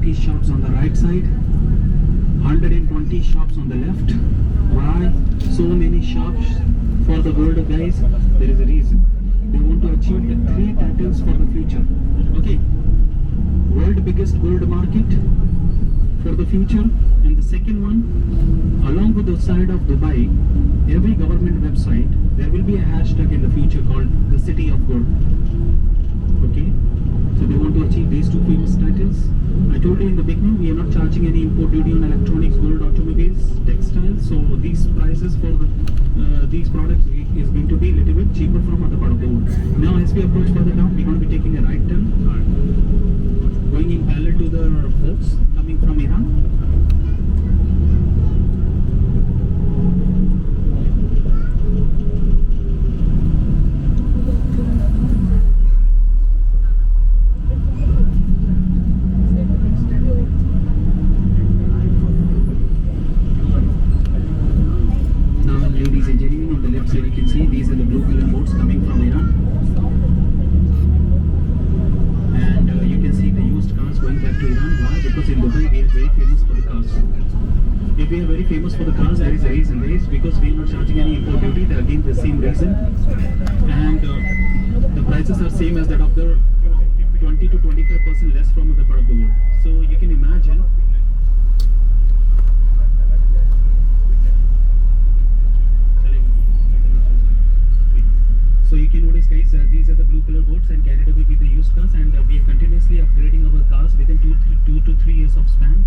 180 shops on the right side, 120 shops on the left. Why so many shops for the world, guys? There is a reason. They want to achieve the 3 titles for the future. Okay, world biggest gold market for the future, and the second one, along with the side of Dubai, every government website there will be a hashtag in the future called the City of Gold. Okay, so they want to achieve these 2 famous titles. I told you in the beginning, we are not charging any import duty on electronics, gold, automobiles, textiles. So these prices for these products is going to be a little bit cheaper from other part of the world. Now, as we approach further down, we're going to be taking a right turn, going in parallel to the boats coming from Iran. Famous for the cars, there is a reason. There is because we are not charging any import duty. Again, the same reason, and the prices are same as that of the 20 to 25% less from other part of the world. So you can imagine. So you can notice, guys, these are the blue color boats, and Canada will be the used cars, and we are continuously upgrading our cars within 2 to 3 years of span.